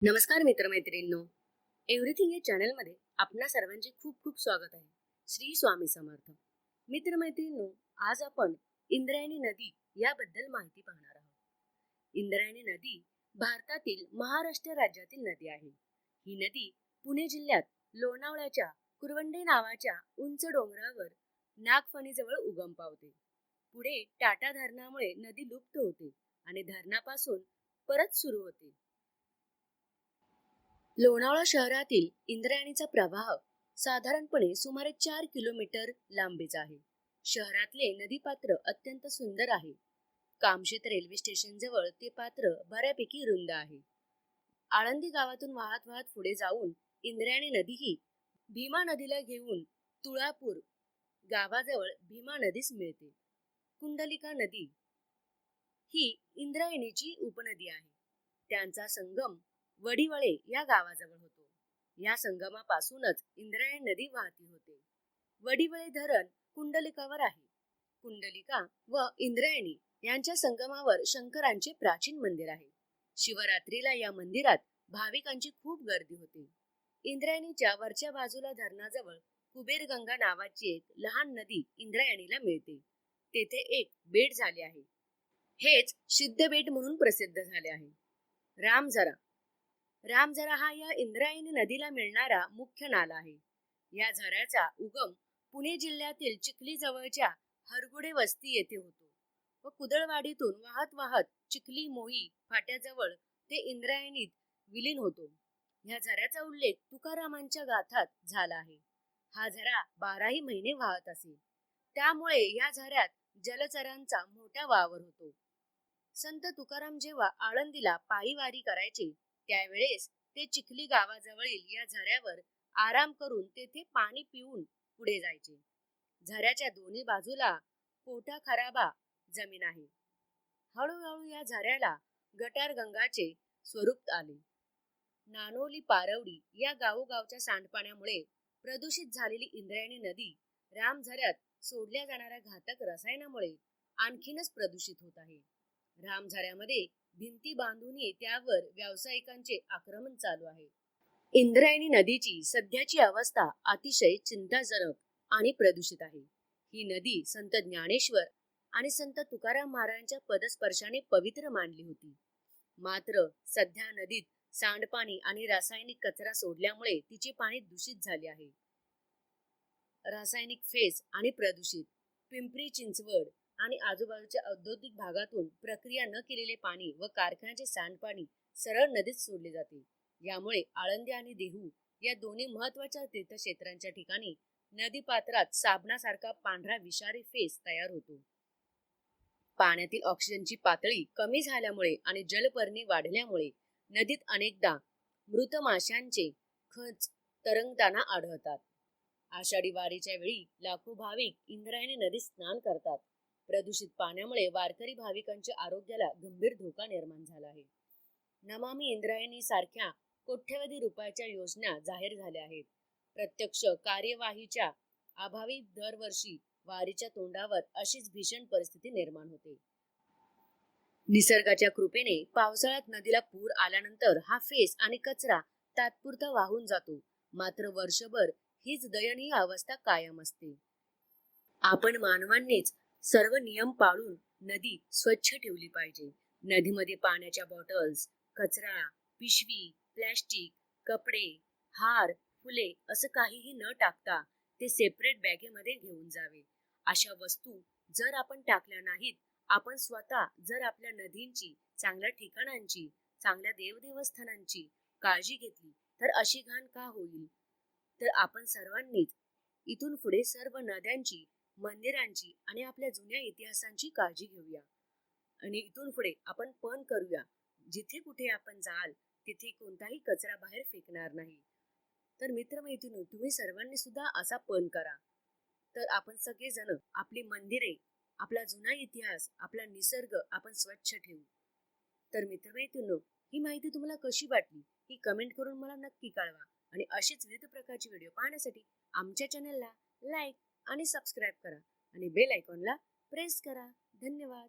नमस्कार मित्रमैत्रिणींनो, एव्हरीथिंग या चॅनलमध्ये आपणा सर्वांचे खूप खूप स्वागत आहे. श्री स्वामी समर्थ. मित्रमैत्रिणींनो, आज आपण इंद्रायणी नदी याबद्दल माहिती पाहणार आहोत. इंद्रायणी नदी भारतातील महाराष्ट्र राज्यातील नदी आहे. ही नदी पुणे जिल्ह्यात लोणावळ्याच्या कुरवंडे नावाच्या उंच डोंगरावर नागफणीजवळ उगम पावते. पुढे टाटा धरणामुळे नदी लुप्त होते आणि धरणापासून परत सुरू होते. लोणावळा शहरातील इंद्रायणीचा प्रवाह साधारणपणे सुमारे 4 किलोमीटर लांबीचा आहे. शहरातले नदीपात्र अत्यंत सुंदर आहे. कामशेत रेल्वे स्टेशन जवळ ते पात्र बऱ्यापैकी रुंद आहे. आळंदी गावातून वाहत वाहत पुढे जाऊन इंद्रायणी नदी ही भीमा नदीला घेऊन तुळापूर गावाजवळ भीमा नदीस मिळते. कुंडलिका नदी ही इंद्रायणीची उपनदी आहे. त्यांचा संगम वडीवळे या गावाजवळ होतो. या संगमापासूनच इंद्रायणी नदी वाहती होते. वडीवळे धरण कुंडलिकावर आहे. कुंडलिका व इंद्रायणी यांच्या संगमावर शंकरांचे प्राचीन मंदिर आहे. शिवरात्रीला या मंदिरात भाविकांची खूप गर्दी होते. इंद्रायणीच्या वरच्या बाजूला धरणाजवळ कुबेरगंगा नावाची एक लहान नदी इंद्रायणीला मिळते. तेथे एक बेट झाले आहे. हेच सिद्ध बेट म्हणून प्रसिद्ध झाले आहे. रामझरा हा या इंद्रायणी नदीला मिळणारा मुख्य नाला आहे. या झऱ्याचा उगम पुणे जिल्ह्यातील चिखली जवळच्या हरगुडे वस्ती येथे होतो व कुदळवाडीतून वाहत वाहत चिखली मोही फाट्याजवळ ते इंद्रायणीत विलीन होतो. या झऱ्याचा उल्लेख तुकारामांच्या गाथात झाला आहे. हा झरा 12ही महिने वाहत असे. त्यामुळे या झऱ्यात जलचरांचा मोठा वावर होतो. संत तुकाराम जेव्हा आळंदीला पायी वारी करायचे त्यावेळेस ते चिखली गावाजवळील या झऱ्यावर आराम करून तेथे पाणी पिऊन पुढे जायचे. झऱ्याच्या दोन्ही बाजूला पोटा खराबा जमीन आहे. हळूहळू या झऱ्याला गटार गंगाचे स्वरूप आले. नानोली पारवडी या गावोगावच्या सांडपाण्यामुळे प्रदूषित झालेली इंद्रायणी नदी रामझऱ्यात सोडल्या जाणाऱ्या घातक रसायनामुळे आणखीनच प्रदूषित होत आहे. रामझऱ्यामध्ये भिंती बांधूनही त्यावर व्यावसायिकांचे आक्रमण चालू आहे. इंद्रायणी नदीची सध्याची अवस्था अतिशय चिंताजनक आणि प्रदूषित आहे. ही नदी संत ज्ञानेश्वर आणि संत तुकाराम महाराजांच्या पदस्पर्शाने पवित्र मानली होती. मात्र सध्या नदीत सांडपाणी आणि रासायनिक कचरा सोडल्यामुळे तिचे पाणी दूषित झाले आहे. रासायनिक फेस आणि प्रदूषित पिंपरी चिंचवड आणि आजूबाजूच्या औद्योगिक भागातून प्रक्रिया न केलेले पाणी व कारखान्याचे सांडपाणी सरळ नदीत सोडले जाते. यामुळे आळंदी आणि देहू या दोन्ही महत्वाच्या तीर्थक्षेत्रांच्या ठिकाणी नदी पात्रात साबणासारखा पांढरा विषारी फेस तयार होतो. पाण्यातील ऑक्सिजनची पातळी कमी झाल्यामुळे आणि जलपर्णी वाढल्यामुळे नदीत अनेकदा मृत माशांचे खच तरंगताना आढळतात. आषाढी वारीच्या वेळी लाखो भाविक इंद्रायणी नदीत स्नान करतात. प्रदूषित पाण्यामुळे वारकरी भाविकांच्या आरोग्याला गंभीर धोका निर्माण झाला आहे. नमामि इंद्रायणी सारख्या कोट्यवधी रुपयाच्या योजना जाहीर झाल्या आहेत. प्रत्यक्ष कार्यवाहीच्या अभावी दरवर्षी वारीच्या तोंडावर अशीच भीषण परिस्थिती निर्माण होते. निसर्गाच्या कृपेने पावसाळ्यात नदीला पूर आल्यानंतर हा फेस आणि कचरा तात्पुरता वाहून जातो. मात्र वर्षभर हीच दयनीय अवस्था कायम असते. आपण मानवांनीच सर्व नियम पाळून नदी स्वच्छ ठेवली पाहिजे. नदीमध्ये पाण्याच्या बॉटल्स, कचरा, पिशवी, प्लॅस्टिक, कपडे, हार, फुले असं काहीही न टाकता ते सेपरेट बॅगेमध्ये घेऊन जावे. अशा वस्तू जर आपण टाकल्या नाहीत, आपण स्वतः जर आपल्या नदींची, चांगल्या ठिकाणांची, चांगल्या देवदेवस्थानांची काळजी घेतली तर अशी घाण का होईल? तर आपण सर्वांनीच इथून पुढे सर्व नद्यांची, मंदिरांची आणि आपल्या जुन्या इतिहासांची काळजी घेऊया. आणि इथून पुढे आपण पण करूया. जिथे कुठे आपण जाल तिथे कोणताही कचरा बाहेर फेकणार नाही. तर मित्रमैत्रिणी, तुम्ही सर्वांनी सुद्धा असा पण करा. तर आपण सगळेजण आपली मंदिरे, आपला जुना इतिहास, आपला निसर्ग आपण स्वच्छ ठेवू. तर मित्रमैत्रिणी, ही माहिती तुम्हाला कशी वाटली ही कमेंट करून मला नक्की कळवा. आणि अशीच विविध प्रकारचे व्हिडिओ पाहण्यासाठी आमच्या चॅनलला लाईक आणि सबस्क्राईब करा आणि बेल आयकॉनला प्रेस करा. धन्यवाद.